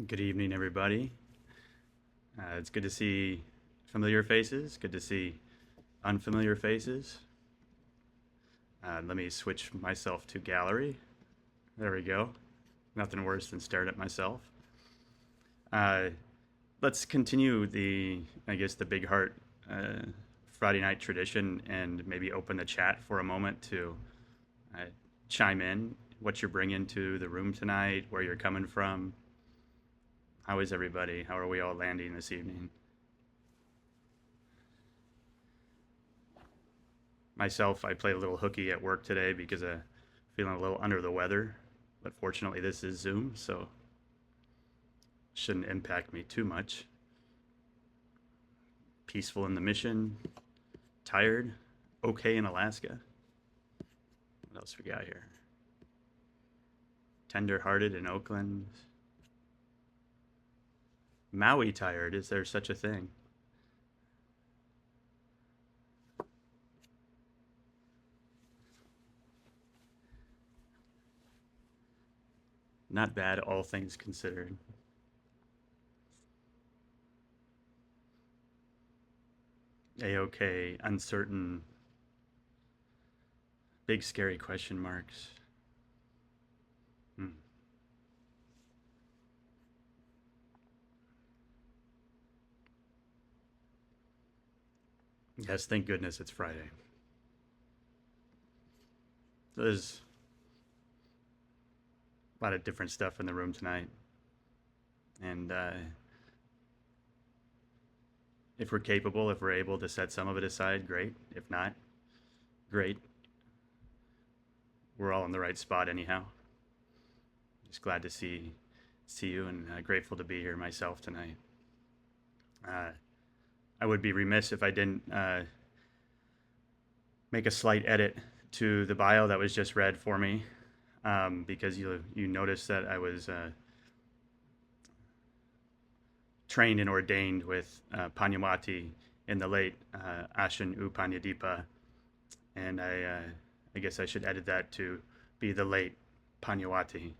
Good evening, everybody. It's good to see familiar faces. Good to see unfamiliar faces. Let me switch myself to gallery. There we go. Nothing worse than staring at myself. Uh, let's continue the Big Heart uh, Friday night tradition and maybe open the chat for a moment to uh, chime in what you're bringing to the room tonight, where you're coming from. How is everybody? How are we all landing this evening? Myself, I played a little hooky at work today because I'm feeling a little under the weather. But fortunately, this is Zoom, so shouldn't impact me too much. Peaceful in the mission, tired, okay in Alaska. What else we got here? Tender-hearted in Oakland. Maui tired, is there such a thing? Not bad, all things considered. A-okay, uncertain, big scary question marks. Hmm. Yes, thank goodness it's Friday. There's a lot of different stuff in the room tonight. And if we're capable, if we're able to set some of it aside, great. If not, great. We're all in the right spot anyhow. Just glad to see you and grateful to be here myself tonight. I would be remiss if I didn't make a slight edit to the bio that was just read for me, because you noticed that I was trained and ordained with Panyamati in the late Ashin Upanyadipa, and I guess I should edit that to be the late Panyawati,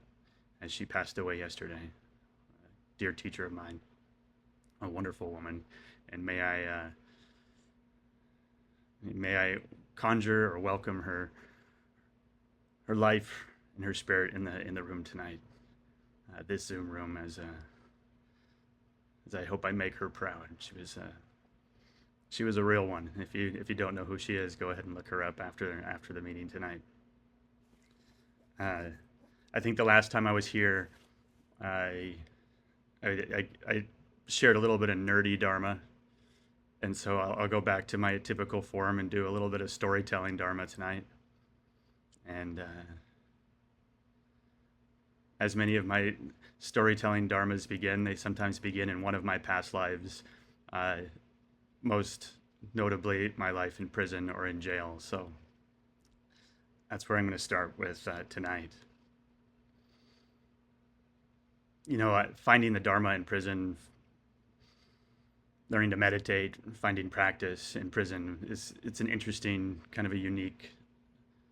as she passed away yesterday. A dear teacher of mine, a wonderful woman, and may I conjure or welcome her life and her spirit in the room tonight, this Zoom room, as I hope I make her proud. She was a real one. If you don't know who she is, go ahead and look her up after the meeting tonight. I think the last time I was here, I shared a little bit of nerdy Dharma, and so I'll go back to my typical form and do a little bit of storytelling Dharma tonight. And as many of my storytelling dharmas begin, they sometimes begin in one of my past lives, most notably my life in prison or in jail. So that's where I'm going to start with tonight. You know, finding the Dharma in prison, learning to meditate, finding practice in prison it's an interesting, kind of a unique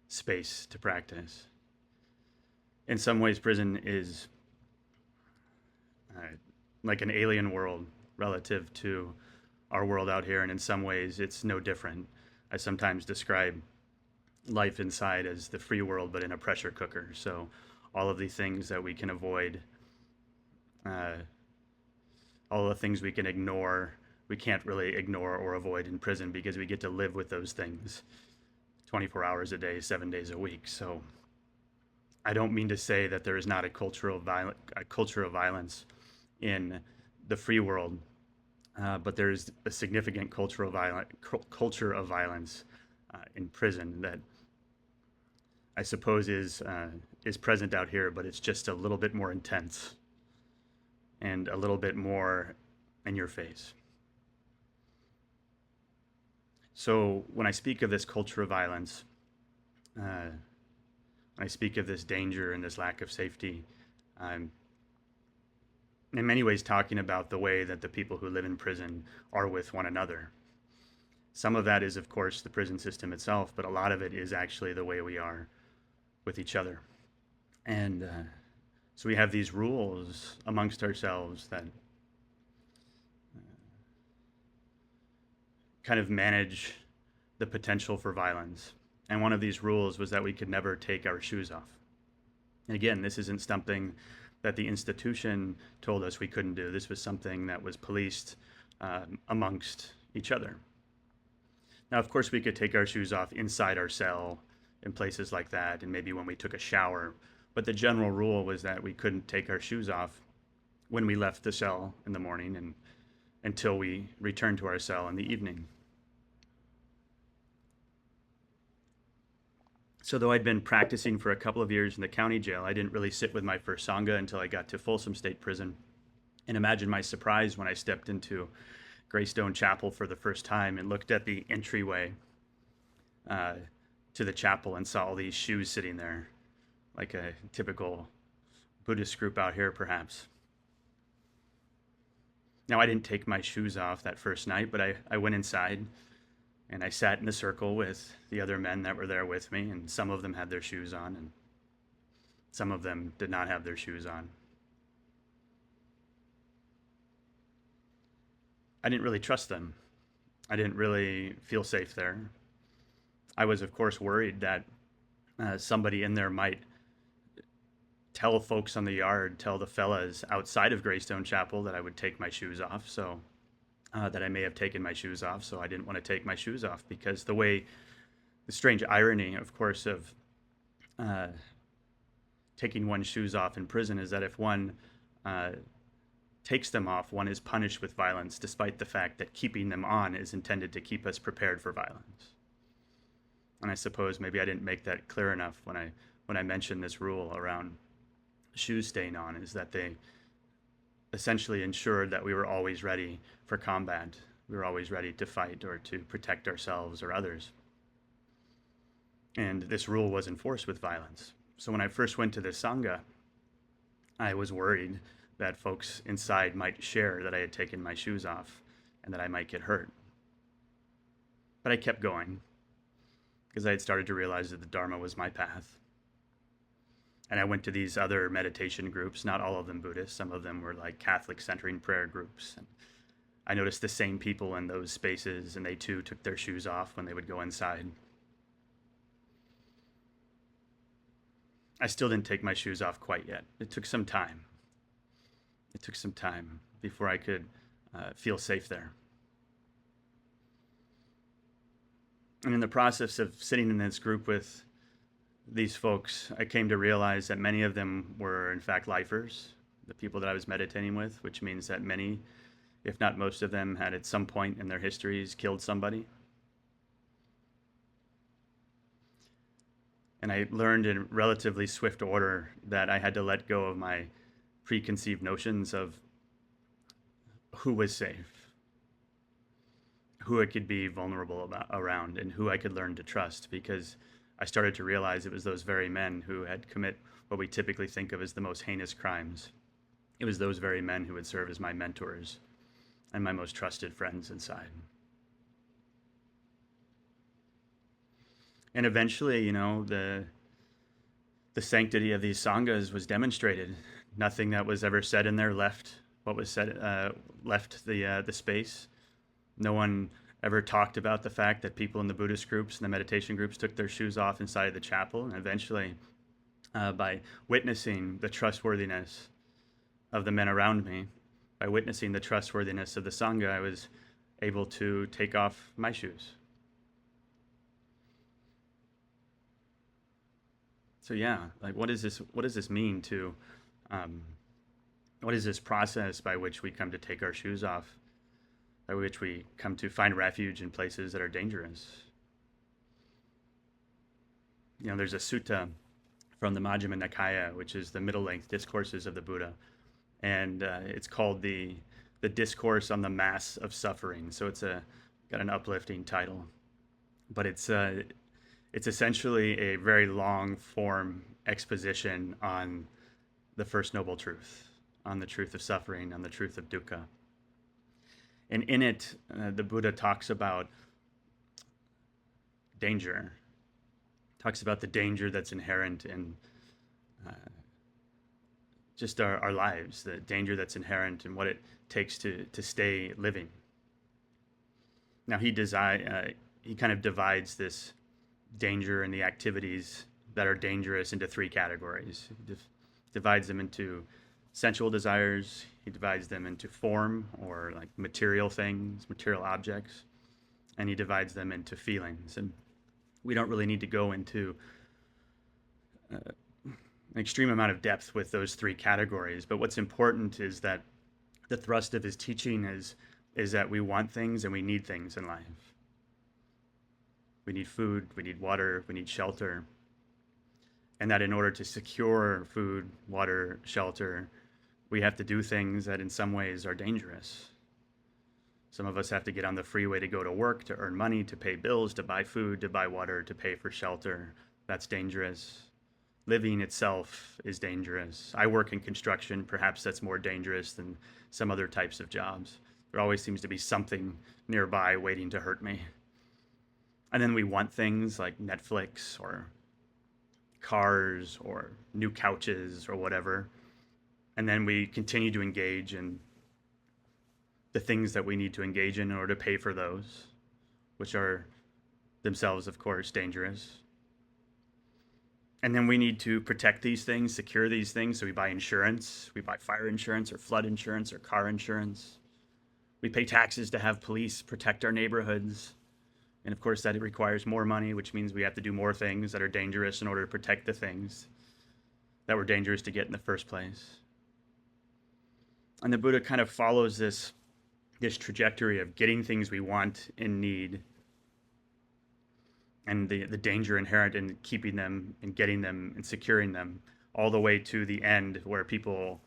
space to practice. In some ways, prison is like an alien world relative to our world out here, and in some ways, it's no different. I sometimes describe life inside as the free world, but in a pressure cooker. So, all of the things that we can avoid, all the things we can ignore, we can't really ignore or avoid in prison because we get to live with those things 24 hours a day, 7 days a week. So, I don't mean to say that there is not a culture of violence in the free world, but there's a significant culture of violence in prison that I suppose is present out here, but it's just a little bit more intense and a little bit more in your face. So when I speak of this culture of violence, when I speak of this danger and this lack of safety, I'm in many ways talking about the way that the people who live in prison are with one another. Some of that is, of course, the prison system itself, but a lot of it is actually the way we are with each other. And So we have these rules amongst ourselves that kind of manage the potential for violence. And one of these rules was that we could never take our shoes off. And again, this isn't something that the institution told us we couldn't do. This was something that was policed amongst each other. Now, of course, we could take our shoes off inside our cell in places like that, and maybe when we took a shower. But the general rule was that we couldn't take our shoes off when we left the cell in the morning and until we returned to our cell in the evening. So though I'd been practicing for a couple of years in the county jail, I didn't really sit with my first Sangha until I got to Folsom State Prison. And imagine my surprise when I stepped into Greystone Chapel for the first time and looked at the entryway to the chapel and saw all these shoes sitting there, like a typical Buddhist group out here, perhaps. Now, I didn't take my shoes off that first night, but I went inside and I sat in a circle with the other men that were there with me, and some of them had their shoes on, and some of them did not have their shoes on. I didn't really trust them. I didn't really feel safe there. I was, of course, worried that somebody in there might tell folks on the yard, tell the fellas outside of Greystone Chapel that I would take my shoes off, so that I may have taken my shoes off, so I didn't want to take my shoes off, because the strange irony, of course, of taking one's shoes off in prison is that if one takes them off, one is punished with violence, despite the fact that keeping them on is intended to keep us prepared for violence. And I suppose maybe I didn't make that clear enough when I mentioned this rule around shoes staying on, is that they essentially ensured that we were always ready for combat. We were always ready to fight or to protect ourselves or others. And this rule was enforced with violence. So when I first went to the Sangha, I was worried that folks inside might share that I had taken my shoes off and that I might get hurt. But I kept going because I had started to realize that the Dharma was my path. And I went to these other meditation groups, not all of them Buddhist. Some of them were like Catholic centering prayer groups. And I noticed the same people in those spaces, and they too took their shoes off when they would go inside. I still didn't take my shoes off quite yet. It took some time. It took some time before I could feel safe there. And in the process of sitting in this group with these folks, I came to realize that many of them were, in fact, lifers, the people that I was meditating with, which means that many, if not most of them, had at some point in their histories killed somebody. And I learned in relatively swift order that I had to let go of my preconceived notions of who was safe, who I could be vulnerable around, and who I could learn to trust, because I started to realize it was those very men who had commit what we typically think of as the most heinous crimes. It was those very men who would serve as my mentors and my most trusted friends inside. And eventually, the sanctity of these sanghas was demonstrated. Nothing that was ever said in there left what was said, left the space. No one ever talked about the fact that people in the Buddhist groups and the meditation groups took their shoes off inside the chapel. And eventually, by witnessing the trustworthiness of the men around me, by witnessing the trustworthiness of the Sangha, I was able to take off my shoes. So yeah, like what does this mean to, what is this process by which we come to take our shoes off, by which we come to find refuge in places that are dangerous? There's a sutta from the Majjhima Nikaya, which is the middle-length discourses of the Buddha, and it's called the Discourse on the Mass of Suffering. So it's got an uplifting title, but it's essentially a very long form exposition on the First Noble Truth, on the truth of suffering, on the truth of dukkha. And in it, the Buddha talks about danger, talks about the danger that's inherent in just our lives, the danger that's inherent and what it takes to stay living. Now he kind of divides this danger and the activities that are dangerous into three categories. He divides them into sensual desires. He divides them into form, or like material things, material objects, and he divides them into feelings. And we don't really need to go into an extreme amount of depth with those three categories. But what's important is that the thrust of his teaching is that we want things and we need things in life. We need food, we need water, we need shelter. And that in order to secure food, water, shelter, we have to do things that in some ways are dangerous. Some of us have to get on the freeway to go to work, to earn money, to pay bills, to buy food, to buy water, to pay for shelter. That's dangerous. Living itself is dangerous. I work in construction. Perhaps that's more dangerous than some other types of jobs. There always seems to be something nearby waiting to hurt me. And then we want things like Netflix or cars or new couches or whatever. And then we continue to engage in the things that we need to engage in order to pay for those, which are themselves, of course, dangerous. And then we need to protect these things, secure these things. So we buy insurance. We buy fire insurance or flood insurance or car insurance. We pay taxes to have police protect our neighborhoods. And of course, that requires more money, which means we have to do more things that are dangerous in order to protect the things that were dangerous to get in the first place. And the Buddha kind of follows this trajectory of getting things we want and need, and the danger inherent in keeping them and getting them and securing them, all the way to the end where people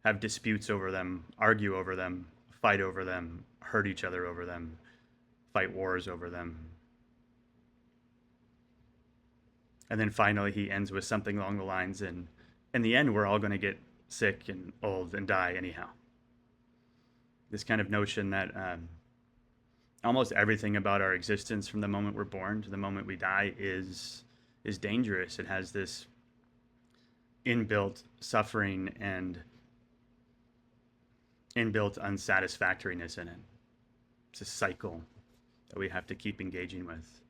have disputes over them, argue over them, fight over them, hurt each other over them, fight wars over them. And then finally he ends with something along the lines, in the end we're all going to get sick and old and die anyhow. This kind of notion that almost everything about our existence from the moment we're born to the moment we die is dangerous. It has this inbuilt suffering and inbuilt unsatisfactoriness in it. It's a cycle that we have to keep engaging with.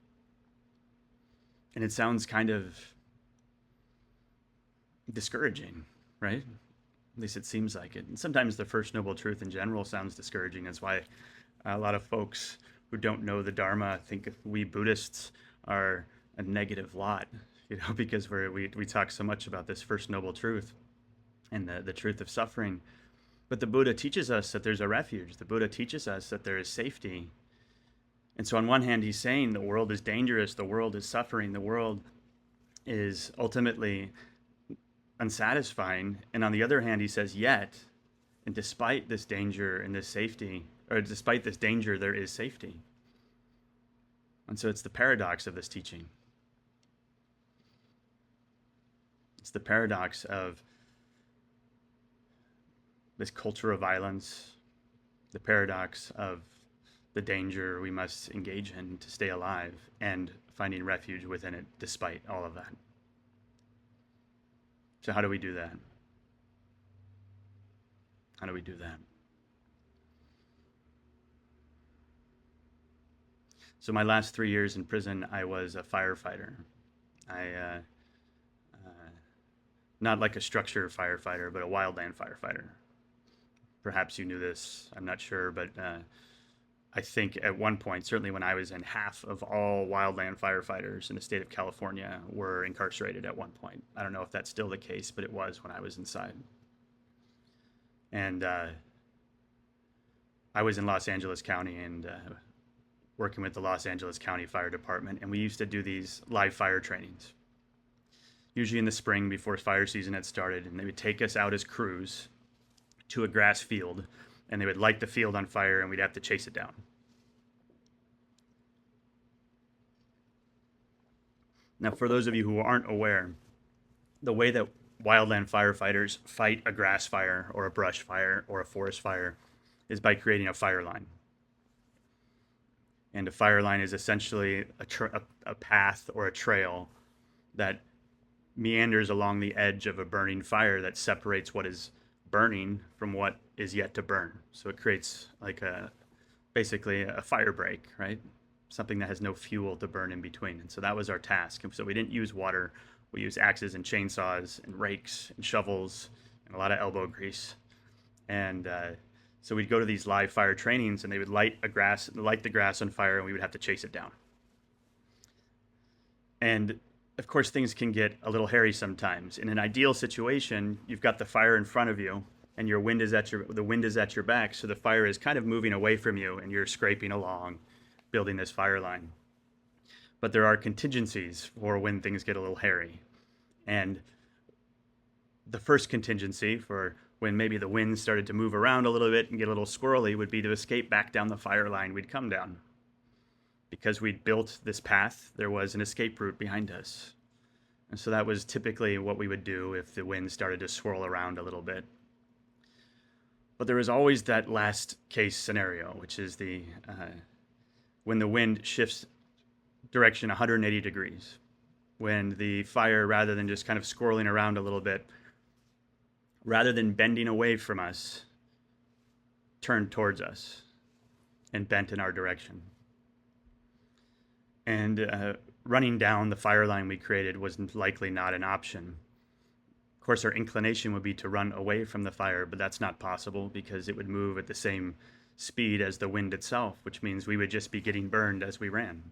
And it sounds kind of discouraging, right? At least it seems like it. And sometimes the First Noble Truth in general sounds discouraging. That's why a lot of folks who don't know the Dharma think we Buddhists are a negative lot, because we talk so much about this First Noble Truth and the truth of suffering. But the Buddha teaches us that there's a refuge. The Buddha teaches us that there is safety. And so on one hand, he's saying the world is dangerous, the world is suffering, the world is ultimately unsatisfying. And on the other hand, he says, yet, and despite this danger and this safety, or despite this danger, there is safety. And so it's the paradox of this teaching. It's the paradox of this culture of violence, the paradox of the danger we must engage in to stay alive, and finding refuge within it despite all of that. So how do we do that? How do we do that? So my last 3 years in prison, I was a firefighter. Not like a structure firefighter, but a wildland firefighter. Perhaps you knew this, I'm not sure, but I think at one point, certainly when I was in, half of all wildland firefighters in the state of California were incarcerated at one point. I don't know if that's still the case, but it was when I was inside. And I was in Los Angeles County and working with the Los Angeles County Fire Department, and we used to do these live fire trainings, usually in the spring before fire season had started, and they would take us out as crews to a grass field, and they would light the field on fire, and we'd have to chase it down. Now, for those of you who aren't aware, the way that wildland firefighters fight a grass fire or a brush fire or a forest fire is by creating a fire line. And a fire line is essentially a path or a trail that meanders along the edge of a burning fire that separates what is burning from what is yet to burn. So it creates like basically a fire break, right? Something that has no fuel to burn in between. And so that was our task. And so we didn't use water. We used axes and chainsaws and rakes and shovels and a lot of elbow grease. And so we'd go to these live fire trainings, and they would light the grass on fire, and we would have to chase it down. And of course, things can get a little hairy sometimes. In an ideal situation, you've got the fire in front of you, and the wind is at your back, so the fire is kind of moving away from you, and you're scraping along, building this fire line. But there are contingencies for when things get a little hairy. And the first contingency for when maybe the wind started to move around a little bit and get a little squirrely would be to escape back down the fire line we'd come down. Because we'd built this path, there was an escape route behind us. And so that was typically what we would do if the wind started to swirl around a little bit. But there was always that last case scenario, which is when the wind shifts direction 180 degrees. When the fire, rather than just kind of swirling around a little bit, rather than bending away from us, turned towards us and bent in our direction. And running down the fire line we created was likely not an option. Of course, our inclination would be to run away from the fire, but that's not possible because it would move at the same speed as the wind itself, which means we would just be getting burned as we ran.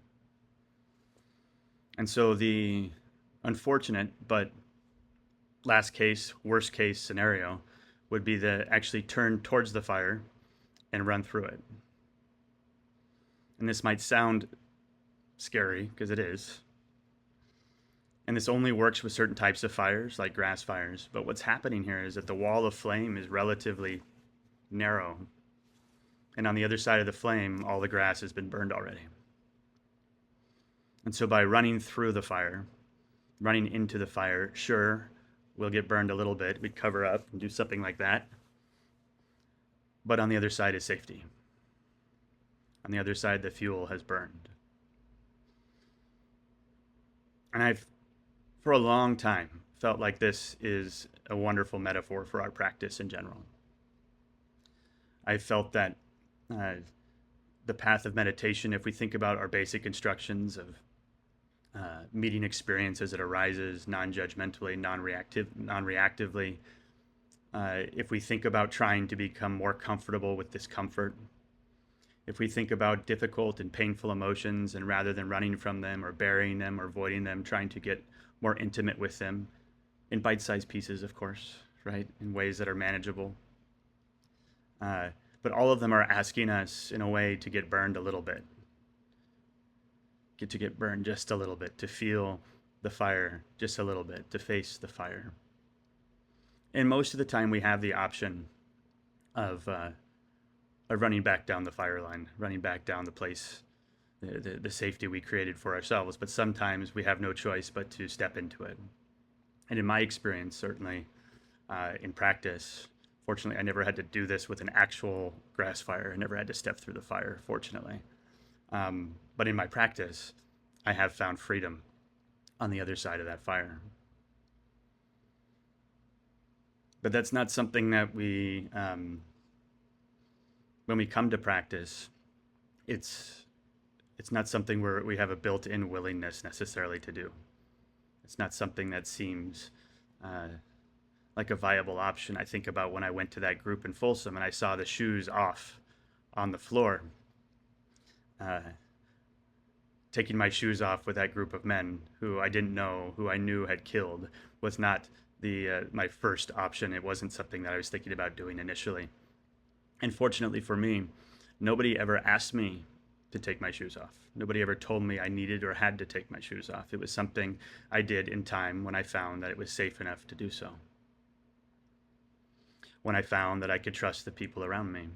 And so the unfortunate but worst case scenario would be to actually turn towards the fire and run through it. And this might sound scary, because it is. And this only works with certain types of fires, like grass fires. But what's happening here is that the wall of flame is relatively narrow. And on the other side of the flame, all the grass has been burned already. And so by running through the fire, running into the fire, sure, we'll get burned a little bit. We'd cover up and do something like that. But on the other side is safety. On the other side, the fuel has burned. And I've, for a long time, felt like this is a wonderful metaphor for our practice in general. I felt that the path of meditation, if we think about our basic instructions of meeting experience as it arises, non-judgmentally, non-reactively, if we think about trying to become more comfortable with discomfort, if we think about difficult and painful emotions, and rather than running from them or burying them or avoiding them, trying to get more intimate with them in bite-sized pieces, of course, right? In ways that are manageable. But all of them are asking us in a way to get burned a little bit. To get burned just a little bit, to feel the fire just a little bit, to face the fire. And most of the time we have the option of running back down the fire line, running back down the place, the safety we created for ourselves. But sometimes we have no choice but to step into it. And in my experience, certainly in practice, fortunately, I never had to do this with an actual grass fire. I never had to step through the fire, fortunately. But in my practice, I have found freedom on the other side of that fire. But that's not something that we, when we come to practice, it's not something where we have a built-in willingness necessarily to do. It's not something that seems like a viable option. I think about when I went to that group in Folsom and I saw the shoes off on the floor. Taking my shoes off with that group of men who I didn't know, who I knew had killed, was not my first option. It wasn't something that I was thinking about doing initially. And fortunately for me, nobody ever asked me to take my shoes off. Nobody ever told me I needed or had to take my shoes off. It was something I did in time when I found that it was safe enough to do so. When I found that I could trust the people around me.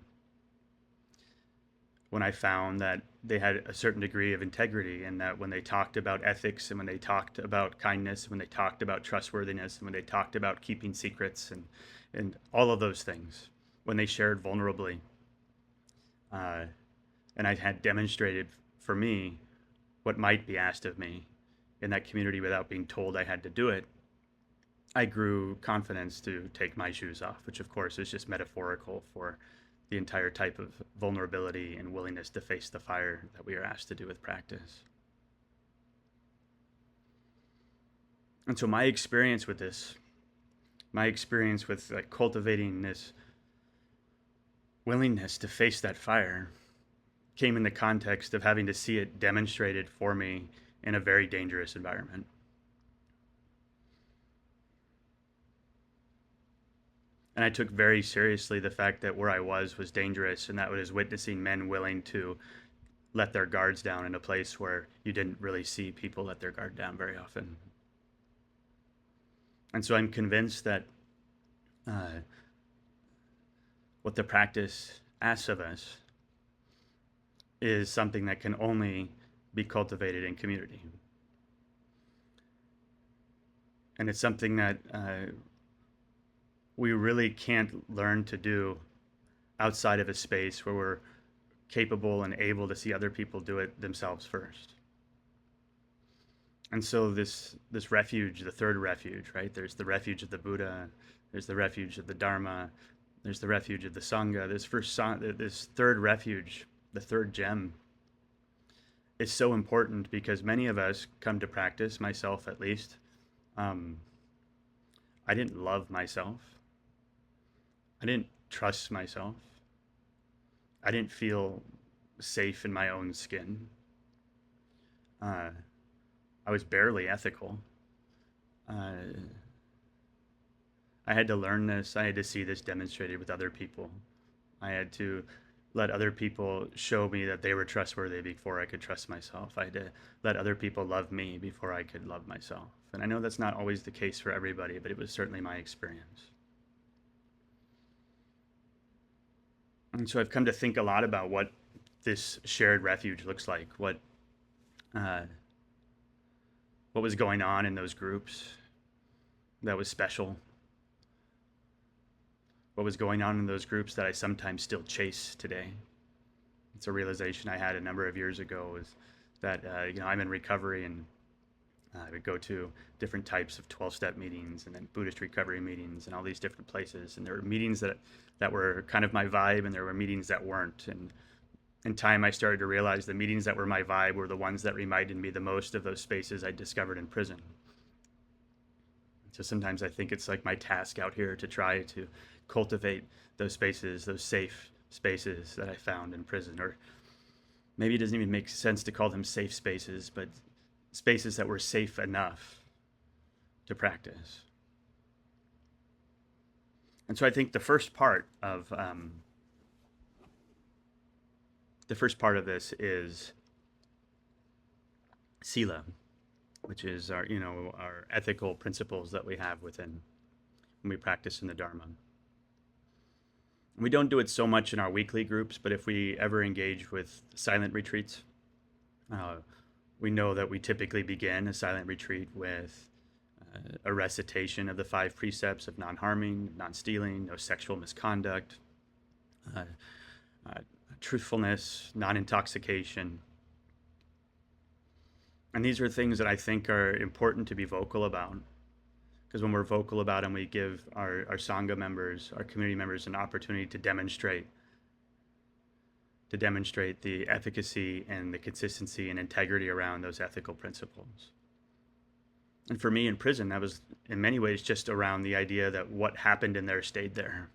When I found that they had a certain degree of integrity, and that when they talked about ethics, and when they talked about kindness, when they talked about trustworthiness, and when they talked about keeping secrets and all of those things, when they shared vulnerably, and I had demonstrated for me what might be asked of me in that community without being told I had to do it, I grew confidence to take my shoes off, which of course is just metaphorical for the entire type of vulnerability and willingness to face the fire that we are asked to do with practice. And so my experience with this, my experience with like cultivating this willingness to face that fire came in the context of having to see it demonstrated for me in a very dangerous environment. And I took very seriously the fact that where I was dangerous, and that was witnessing men willing to let their guards down in a place where you didn't really see people let their guard down very often. And so I'm convinced that what the practice asks of us is something that can only be cultivated in community. And it's something that we really can't learn to do outside of a space where we're capable and able to see other people do it themselves first. And so this refuge, the third refuge, right? There's the refuge of the Buddha, there's the refuge of the Dharma, there's the refuge of the Sangha. This third refuge, the third gem, is so important because many of us come to practice, myself at least. I didn't love myself. I didn't trust myself. I didn't feel safe in my own skin. I was barely ethical. I had to learn this. I had to see this demonstrated with other people. I had to let other people show me that they were trustworthy before I could trust myself. I had to let other people love me before I could love myself. And I know that's not always the case for everybody, but it was certainly my experience. And so I've come to think a lot about what this shared refuge looks like, what was going on in those groups that was special, what was going on in those groups that I sometimes still chase today. It's a realization I had a number of years ago, is that I'm in recovery, and I would go to different types of 12-step meetings and then Buddhist recovery meetings and all these different places. And there were meetings that were kind of my vibe, and there were meetings that weren't. And in time, I started to realize the meetings that were my vibe were the ones that reminded me the most of those spaces I discovered in prison. So sometimes I think it's like my task out here to try to cultivate those spaces, those safe spaces that I found in prison. Or maybe it doesn't even make sense to call them safe spaces, but spaces that were safe enough to practice. And so I think the first part of this is sila, which is our ethical principles that we have within when we practice in the Dharma. We don't do it so much in our weekly groups, but if we ever engage with silent retreats, we know that we typically begin a silent retreat with a recitation of the 5 precepts of non-harming, non-stealing, no sexual misconduct, truthfulness, non-intoxication. And these are things that I think are important to be vocal about, because when we're vocal about them, we give our Sangha members, our community members, an opportunity to demonstrate the efficacy and the consistency and integrity around those ethical principles. And for me in prison, that was in many ways just around the idea that what happened in there stayed there.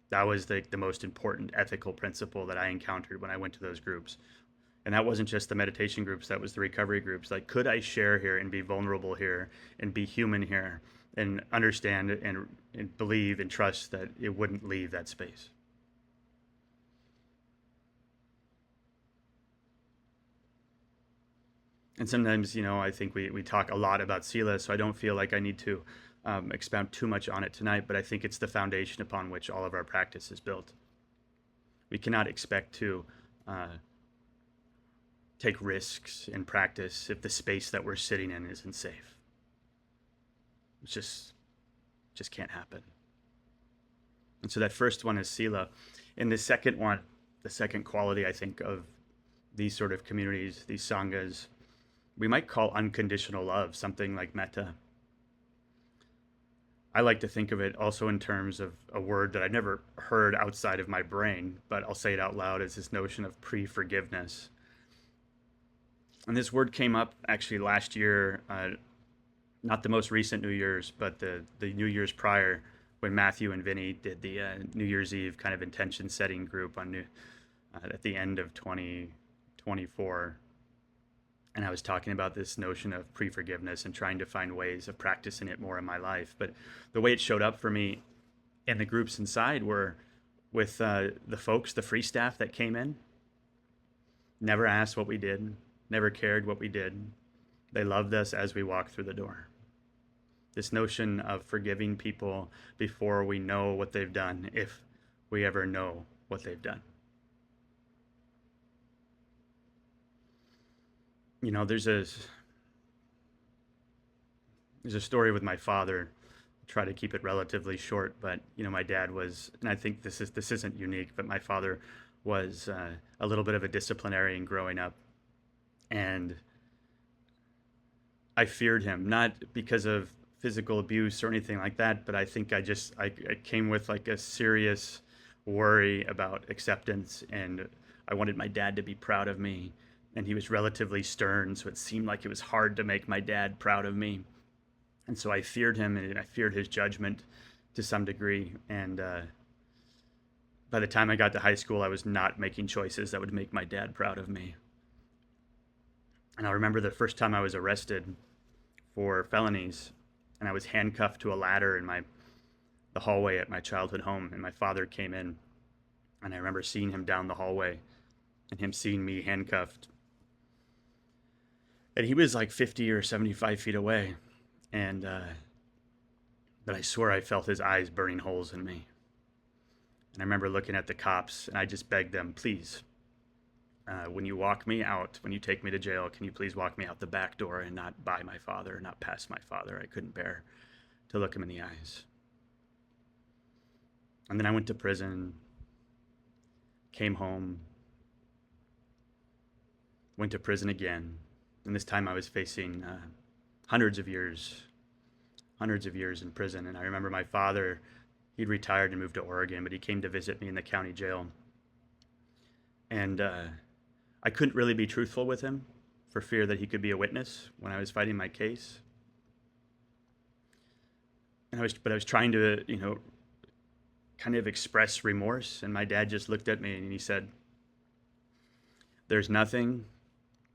That was the most important ethical principle that I encountered when I went to those groups. And that wasn't just the meditation groups, that was the recovery groups. Like, could I share here and be vulnerable here and be human here and understand and believe and trust that it wouldn't leave that space? And sometimes, I think we talk a lot about sila, so I don't feel like I need to expound too much on it tonight, but I think it's the foundation upon which all of our practice is built. We cannot expect to take risks in practice if the space that we're sitting in isn't safe. It just can't happen. And so that first one is sila. And the second one, the second quality, I think, of these sort of communities, these sanghas, we might call unconditional love, something like metta. I like to think of it also in terms of a word that I've never heard outside of my brain, but I'll say it out loud, is this notion of pre-forgiveness. And this word came up actually last year, not the most recent New Year's, but the New Year's prior, when Matthew and Vinny did the New Year's Eve kind of intention setting group at the end of 2024. And I was talking about this notion of pre-forgiveness and trying to find ways of practicing it more in my life. But the way it showed up for me in the groups inside were with the folks, the free staff that came in, never asked what we did, never cared what we did. They loved us as we walked through the door. This notion of forgiving people before we know what they've done, if we ever know what they've done. You know, there's a story with my father. I'll try to keep it relatively short, but you know, my dad was, and I think this isn't unique, but my father was a little bit of a disciplinarian growing up, and I feared him, not because of physical abuse or anything like that, but I think I came with like a serious worry about acceptance, and I wanted my dad to be proud of me. And he was relatively stern, so it seemed like it was hard to make my dad proud of me. And so I feared him, and I feared his judgment to some degree. And by the time I got to high school, I was not making choices that would make my dad proud of me. And I remember the first time I was arrested for felonies, and I was handcuffed to a ladder in the hallway at my childhood home, and my father came in, and I remember seeing him down the hallway and him seeing me handcuffed. And he was like 50 or 75 feet away. And, but I swear I felt his eyes burning holes in me. And I remember looking at the cops, and I just begged them, please, when you walk me out, when you take me to jail, can you please walk me out the back door and not by my father, not past my father? I couldn't bear to look him in the eyes. And then I went to prison, came home, went to prison again. And this time I was facing hundreds of years in prison. And I remember my father, he'd retired and moved to Oregon, but he came to visit me in the county jail. And I couldn't really be truthful with him for fear that he could be a witness when I was fighting my case. And I was trying to, you know, kind of express remorse. And my dad just looked at me and he said, "There's nothing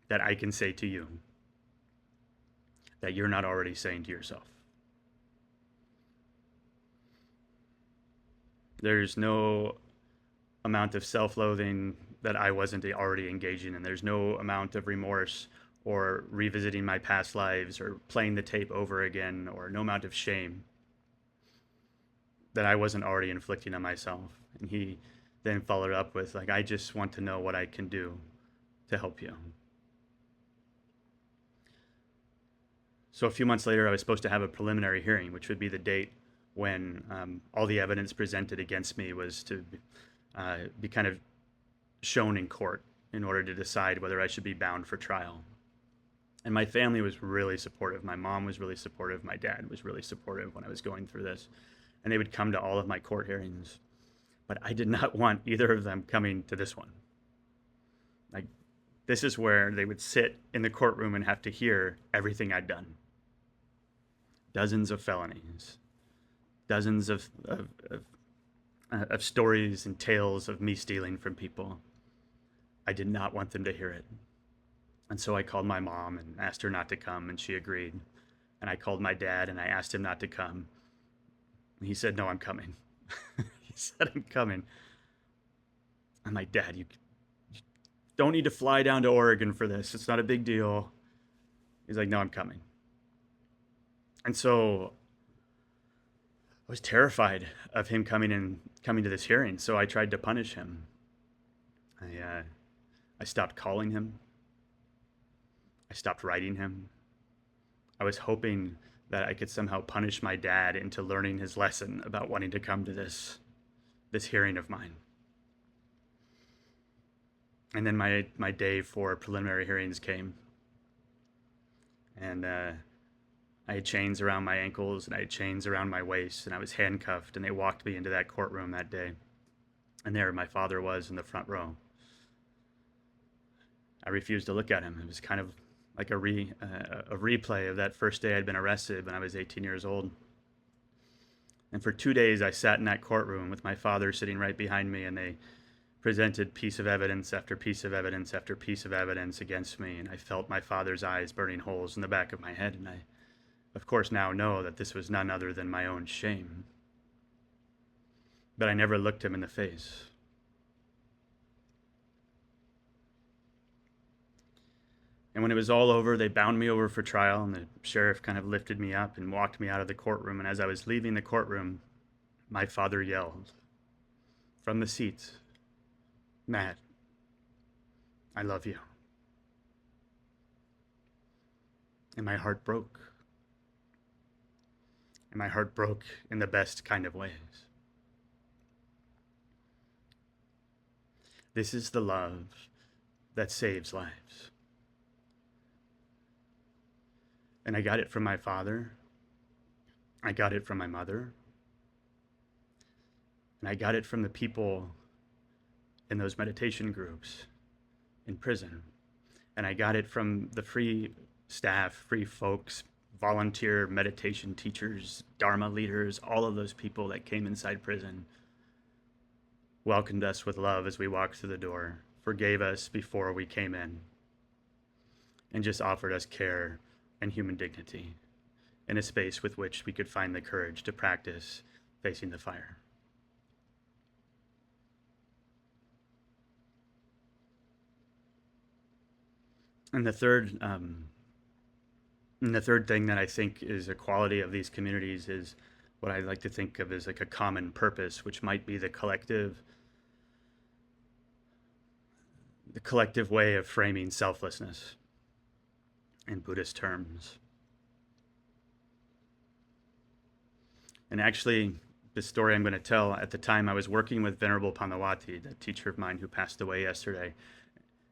that I can say to you that you're not already saying to yourself. There's no amount of self-loathing that I wasn't already engaging in. There's no amount of remorse or revisiting my past lives or playing the tape over again, or no amount of shame that I wasn't already inflicting on myself." And he then followed up with, like, "I just want to know what I can do to help you." So a few months later, I was supposed to have a preliminary hearing, which would be the date when all the evidence presented against me was to be kind of shown in court in order to decide whether I should be bound for trial. And my family was really supportive. My mom was really supportive. My dad was really supportive when I was going through this. And they would come to all of my court hearings. But I did not want either of them coming to this one. Like, this is where they would sit in the courtroom and have to hear everything I'd done. Dozens of felonies, dozens of stories and tales of me stealing from people. I did not want them to hear it. And so I called my mom and asked her not to come, and she agreed. And I called my dad and I asked him not to come. And he said, "No, I'm coming." He said, "I'm coming." I'm like, "Dad, you don't need to fly down to Oregon for this. It's not a big deal." He's like, "No, I'm coming." And so I was terrified of him coming to this hearing. So I tried to punish him. I stopped calling him. I stopped writing him. I was hoping that I could somehow punish my dad into learning his lesson about wanting to come to this hearing of mine. And then my day for preliminary hearings came. And I I had chains around my ankles and I had chains around my waist, and I was handcuffed, and they walked me into that courtroom that day. And there my father was in the front row. I refused to look at him. It was kind of like a replay of that first day I'd been arrested when I was 18 years old. And for 2 days I sat in that courtroom with my father sitting right behind me, and they presented piece of evidence after piece of evidence after piece of evidence against me, and I felt my father's eyes burning holes in the back of my head, and I, of course, now know that this was none other than my own shame. But I never looked him in the face. And when it was all over, they bound me over for trial, and the sheriff kind of lifted me up and walked me out of the courtroom. And as I was leaving the courtroom, my father yelled from the seats, "Matt, I love you." And my heart broke. And my heart broke in the best kind of ways. This is the love that saves lives. And I got it from my father. I got it from my mother. And I got it from the people in those meditation groups in prison. And I got it from the free staff, free folks, volunteer meditation teachers, Dharma leaders, all of those people that came inside prison, welcomed us with love as we walked through the door, forgave us before we came in, and just offered us care and human dignity in a space with which we could find the courage to practice facing the fire. And the third thing that I think is a quality of these communities is what I like to think of as like a common purpose, which might be the collective way of framing selflessness in Buddhist terms. And actually, the story I'm going to tell, at the time I was working with Venerable Panawati, that teacher of mine who passed away yesterday,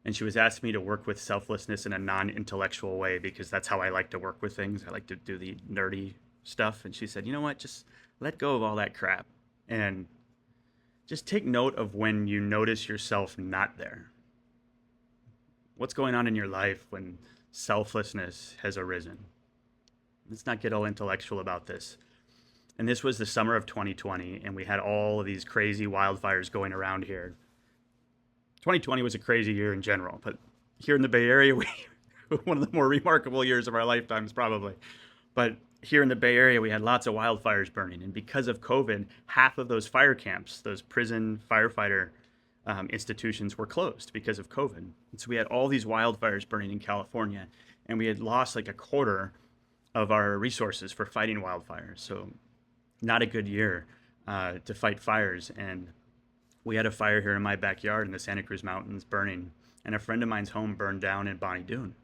and she was asking me to work with selflessness in a non-intellectual way, because that's how I like to work with things. I like to do the nerdy stuff. And she said, you know what, just let go of all that crap and just take note of when you notice yourself not there. What's going on in your life when selflessness has arisen? Let's not get all intellectual about this. And this was the summer of 2020, and we had all of these crazy wildfires going around here. 2020 was a crazy year in general, but here in the Bay Area, one of the more remarkable years of our lifetimes, probably. But here in the Bay Area, we had lots of wildfires burning, and because of COVID, half of those fire camps, those prison firefighter institutions, were closed because of COVID. And so we had all these wildfires burning in California, and we had lost like a quarter of our resources for fighting wildfires. So not a good year to fight fires. And we had a fire here in my backyard in the Santa Cruz Mountains burning, and a friend of mine's home burned down in Bonnie Doon.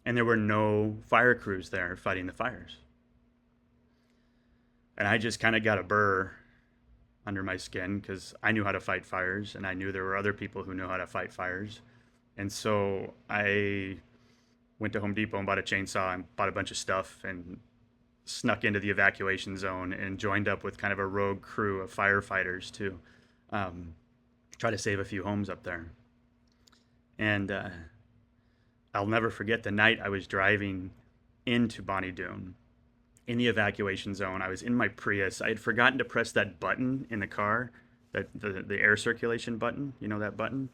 And there were no fire crews there fighting the fires. And I just kind of got a burr under my skin, because I knew how to fight fires, and I knew there were other people who knew how to fight fires. And so I went to Home Depot and bought a chainsaw and bought a bunch of stuff and snuck into the evacuation zone and joined up with kind of a rogue crew of firefighters to try to save a few homes up there. And I'll never forget the night I was driving into Bonnie Doon in the evacuation zone. I was in my Prius. I had forgotten to press that button in the car, that the air circulation button, you know, that button.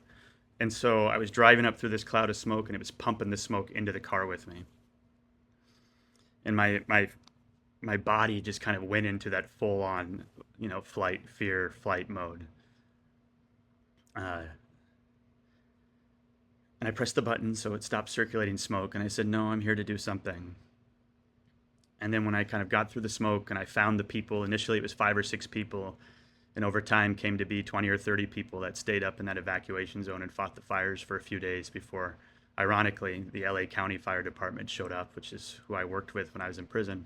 And so I was driving up through this cloud of smoke, and it was pumping the smoke into the car with me. And my body just kind of went into that full-on, flight mode. And I pressed the button so it stopped circulating smoke, and I said, no, I'm here to do something. And then when I kind of got through the smoke and I found the people, initially it was 5 or 6 people, and over time came to be 20 or 30 people that stayed up in that evacuation zone and fought the fires for a few days before, ironically, the LA County Fire Department showed up, which is who I worked with when I was in prison.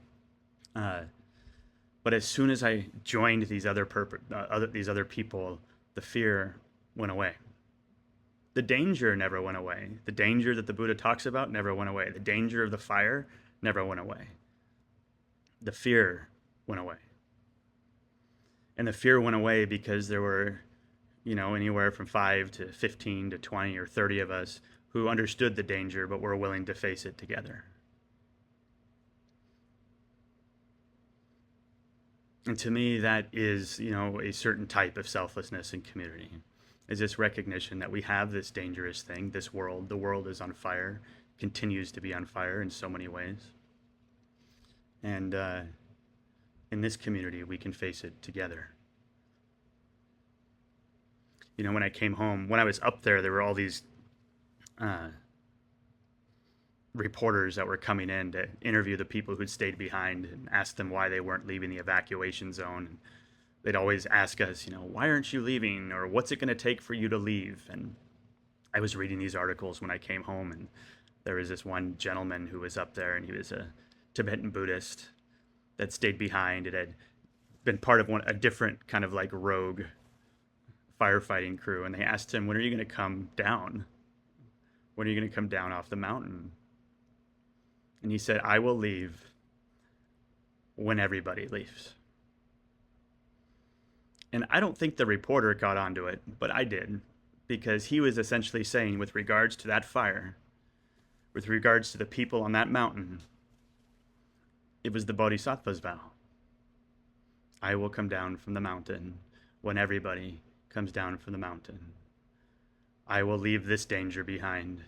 But as soon as I joined these other people, the fear went away. The danger never went away. The danger that the Buddha talks about never went away. The danger of the fire never went away. The fear went away. And the fear went away because there were, anywhere from 5 to 15 to 20 or 30 of us who understood the danger but were willing to face it together. And to me, that is, a certain type of selflessness and community, is this recognition that we have this dangerous thing, this world. The world is on fire, continues to be on fire in so many ways. And in this community, we can face it together. When I came home, when I was up there were all these reporters that were coming in to interview the people who'd stayed behind and ask them why they weren't leaving the evacuation zone. And they'd always ask us, why aren't you leaving? Or what's it going to take for you to leave? And I was reading these articles when I came home, and there was this one gentleman who was up there, and he was a Tibetan Buddhist that stayed behind. It had been part of a different kind of like rogue firefighting crew. And they asked him, when are you going to come down? When are you going to come down off the mountain? And he said, I will leave when everybody leaves. And I don't think the reporter got onto it, but I did, because he was essentially saying, with regards to that fire, with regards to the people on that mountain, it was the Bodhisattva's vow. I will come down from the mountain when everybody comes down from the mountain. I will leave this danger behind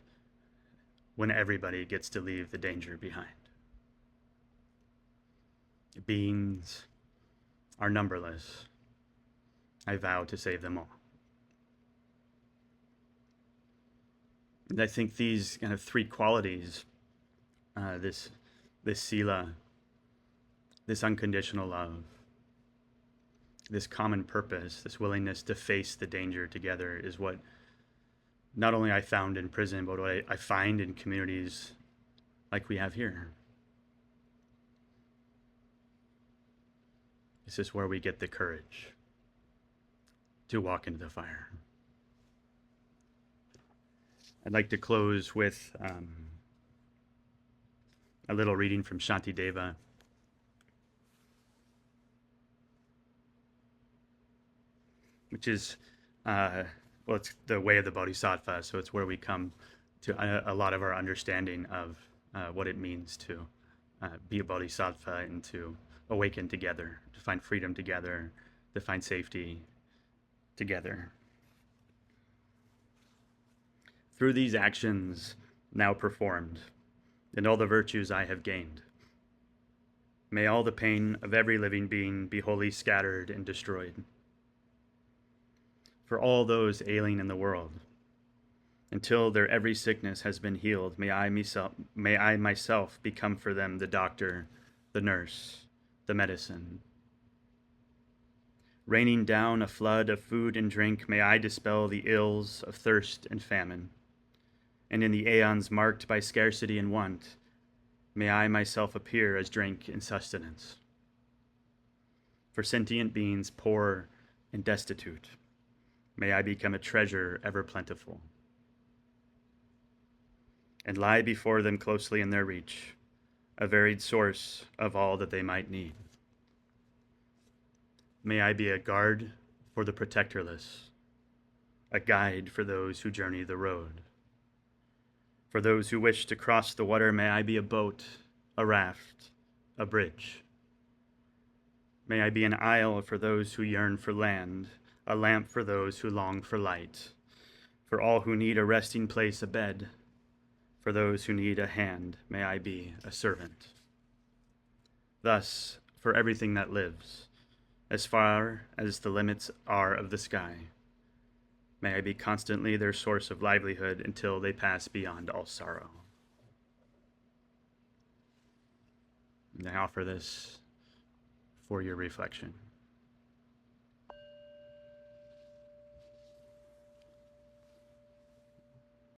when everybody gets to leave the danger behind. Beings are numberless. I vow to save them all. And I think these kind of three qualities, this sila, this unconditional love, this common purpose, this willingness to face the danger together, is what not only I found in prison, but what I find in communities like we have here. This is where we get the courage to walk into the fire. I'd like to close with a little reading from Shantideva. Which is, it's the way of the Bodhisattva, so it's where we come to a lot of our understanding of what it means to be a Bodhisattva and to awaken together, to find freedom together, to find safety together. Through these actions now performed, and all the virtues I have gained, may all the pain of every living being be wholly scattered and destroyed. For all those ailing in the world, until their every sickness has been healed, may I myself become for them the doctor, the nurse, the medicine. Raining down a flood of food and drink, may I dispel the ills of thirst and famine. And in the aeons marked by scarcity and want, may I myself appear as drink and sustenance. For sentient beings poor and destitute, may I become a treasure ever plentiful, and lie before them closely in their reach, a varied source of all that they might need. May I be a guard for the protectorless, a guide for those who journey the road. For those who wish to cross the water, may I be a boat, a raft, a bridge. May I be an isle for those who yearn for land, a lamp for those who long for light, for all who need a resting place, a bed, for those who need a hand, may I be a servant. Thus, for everything that lives, as far as the limits are of the sky, may I be constantly their source of livelihood until they pass beyond all sorrow. And I offer this for your reflection.